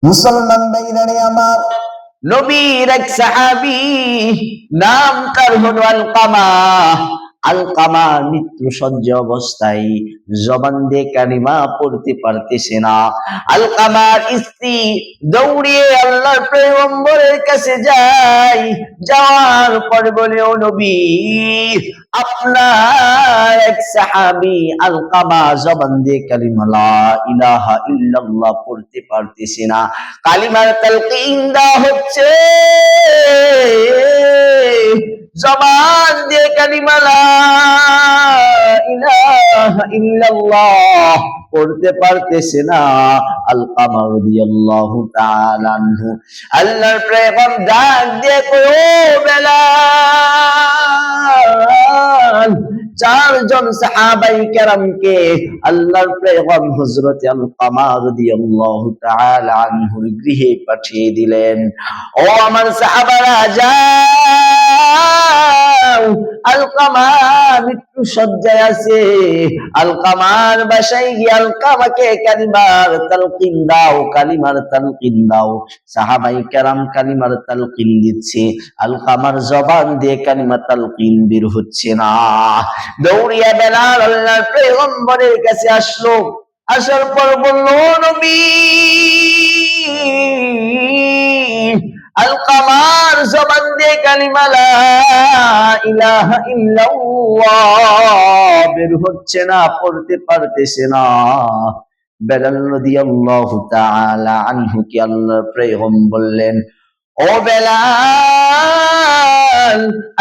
মুসলমান ভাইরারে আমার, নবীর এক সাহাবী, নাম তার হলো আলকামা। আলকামা মৃত্যু সজ্জ অবস্থায় জবান দিয়ে কালিমা পড়তে পারতেছে না। আলকামার স্ত্রী দৌড়িয়ে আল্লাহর পয়গম্বরের কাছে যায়। যাওয়ার পর বলে, ও নবী, আপনার এক সাহাবী আলকামা জবান দিয়ে কালিমা লা ইলাহা ইল্লাল্লাহ পড়তে পারতেছে না। কালিমার তালকিন দেওয়া হচ্ছে, জবান দিয়ে কালিমা লা ইলাহা ইল্লাল্লাহ পড়তে পারতেছে না। আলকামা রাদিয়াল্লাহু তাআলা আনহু আল্লাহর পয়গম্বর ডাক দিয়ে কয়, ও বেলাল, চারজন সাহাবায়ে কেরামকে আল্লাহর পয়গম্বর হযরত আলকামা রাদিয়াল্লাহু তাআলা আনহুর গৃহে পাঠিয়ে দিলেন। ও আমার সাহাবারা, যাও, আলকামা মৃত্যু সজ্জায় আছে, আলকামার বাসায় গিয়ে আলকামাকে কালিমার তালকিন দাও, কালিমার তালকিন দাও। সাহাবায়ে কেরাম কালিমার তালকিন দিচ্ছে, আলকামার জবান দিয়ে কালিমা তালকিন বের হচ্ছে না। দৌড়িয়া বেলাল আল্লাহর পয়গম্বরের কাছে আসলো। আসার পর বলল, নবী, আলকামার জবান দিয়ে কালিমা লা ইলাহা ইল্লাল্লাহ বের হচ্ছে না, পড়তে পারতেছে না। বেলাল রাদিয়াল্লাহু তাআলা আনহু কি আল্লাহর পয়গম্বর বললেন, ও বেলাল,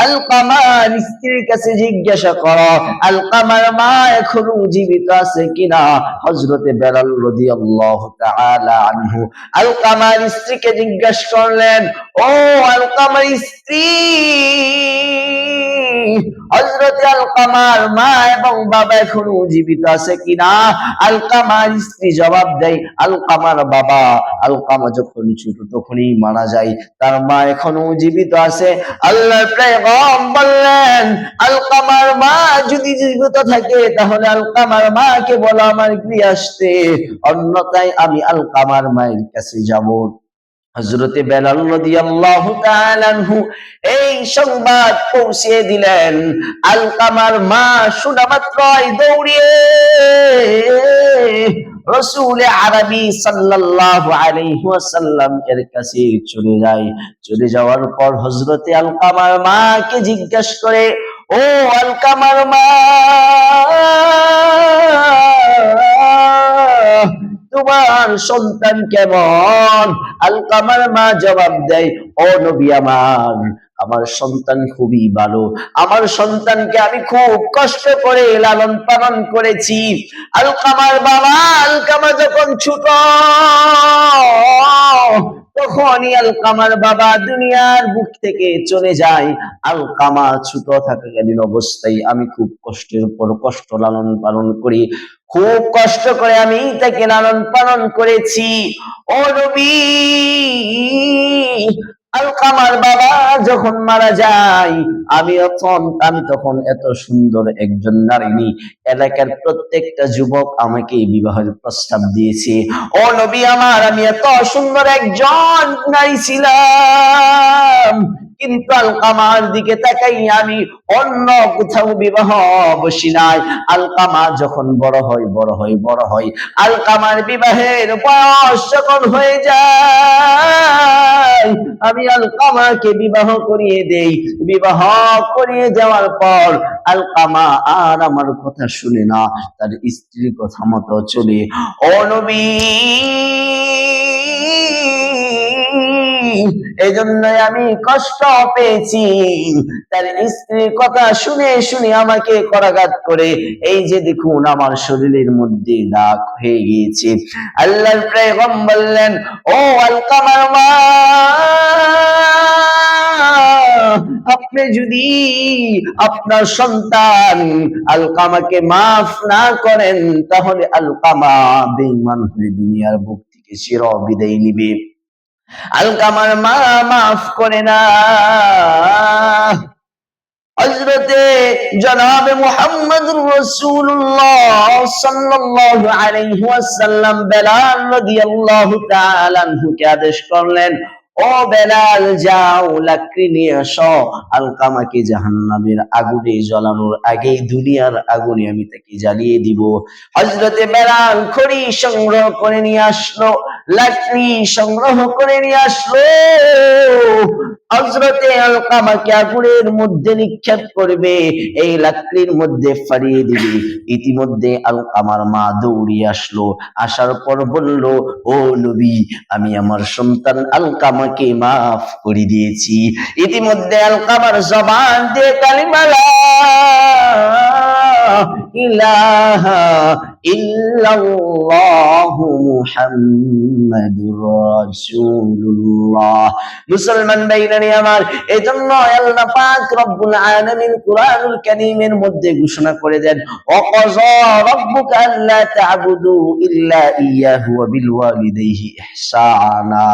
আলকামার স্ত্রীর কাছে জিজ্ঞাসা করো আলকামার মা এখনো জীবিত আছে কিনা। হযরতে বেলাল রাদিয়াল্লাহু তাআলা আনহু আলকামার স্ত্রীকে জিজ্ঞাসা করলেন, ও আলকামার স্ত্রী, হযরতে আলকামার মা এবং বাবা এখনো জীবিত আছে কিনা। আলকামার স্ত্রী জবাব দেয়, আলকামার বাবা, আলকামা যখন ছোট তখনই মারা যায়, তার মা এখনো জীবিত আছে। আল্লাহর পয়গম্বর বললেন, আলকামার মা যদি জীবিত থাকে তাহলে আলকামার মাকে বলো আমার গৃহে আসতে, অন্যথায় আমি আলকামার মায়ের কাছে যাব। হযরতে বেলাল রাদিয়াল্লাহু তাআলা আনহু এই সংবাদ পৌঁছে দিলেন। আলকামার মা শোনা মাত্রই দৌড়িয়ে রাসূল আরবি সাল্লাল্লাহু আলাইহি ওয়াসাল্লাম এর কাছে চলে যায়। চলে যাওয়ার পর হযরতে আলকামার মাকে জিজ্ঞাসা করে, ও আলকামার মা, তোমার সন্তান কেমন? আলকামার মা জবাব দেয়, ও নবী আমার, আমার সন্তান খুবই ভালো। আমার সন্তানকে আমি খুব কষ্ট করে লালন পালন করেছি। আলকামার বাবা, আলকামা যখন ছোট তখনই আলকামার বাবা দুনিয়ার বুক থেকে চলে যায়। আলকামা ছোট থাকাকালীন অবস্থায় আমি খুব কষ্টের উপর কষ্ট লালন পালন করি, খুব কষ্ট করে আমি তাকে লালন পালন করেছি। ও নবী, আলকামার বাবা যখন মারা যায়, আমি তখন এত সুন্দর একজন নারী, এলাকার প্রত্যেকটা যুবক আমাকে বিবাহের প্রস্তাব দিয়েছে। ও নবী আমার, আমি এত সুন্দর একজন নারী ছিলাম, কিন্তু আলকামার দিকে তাকাই আমি অন্য কোথাও বিবাহ বসি নাই। আলকামা যখন বড় হয়, আলকামার বিবাহের বয়স যখন হয়ে যায়, আমি আলকামাকে বিবাহ করিয়ে দেই। বিবাহ করিয়ে দেওয়ার পর আলকামা আর আমার কথা শুনে না, তার স্ত্রীর কথা মতো চলে। ও নবী, এই জন্যই আমি কষ্ট পেয়েছি। তার স্ত্রীর কথা শুনে শুনে আমাকে করাঘাত করে এই যে দেখুন আমার শরীরের মধ্যে দাগ হয়ে গিয়েছে। আল্লাহর পয়গম্বর বললেন, ও আলকামার মা, আপনি যদি আপনার সন্তান আলকামাকে মাফ না করেন তাহলে আলকামা বেঈমান হয়ে দুনিয়ার বুক থেকে চির বিদায় নিবে। আলকামার মা মাফ করে না। হযরতে জনাবে মুহাম্মদুর রাসূলুল্লাহ সাল্লাল্লাহু আলাইহি ওয়াসাল্লাম বেলাল রাদিয়াল্লাহু তাআলা আনহুকে আদেশ করলেন, ও বেলাল, যাও লাকড়ি নিয়ে আসো, আলকামাকে জাহান্নামের আগুনে জ্বালানোর আগেই দুনিয়ার আগুনে আমি তাকে জ্বালিয়ে দিব। হযরতে বেলাল খড়ি সংগ্রহ করে নিয়ে আসলো, লাকড়ি সংগ্রহ করে নিয়ে আসলো, হযরতে আলকামাকে আগুনের মধ্যে নিক্ষেপ করবে, এই লাকড়ির মধ্যে ফাড়িয়ে দিবে। ইতিমধ্যে আলকামার মা দৌড়িয়ে আসলো, আসার পর বলল, ও নবী, আমি আমার সন্তান আলকামাকে মাফ করে দিয়েছি। ইতিমধ্যে আলকামার জবান দিয়ে কালিমা লা ইলাহা ইল্লাল্লাহু মুহাম্মাদুর রাসূলুল্লাহ। মুসলমান ভাইরানি আমার, এজন্য আল্লাহ পাক রব্বুল আলামিন কুরআনুল কারীমের মধ্যে ঘোষণা করে দেন, ওয়াকাযা রাব্বুকা আল্লা তা'বুদু ইল্লা ইয়্যাহু ওয়া বিল ওয়ালিদাইহি ইহসানা।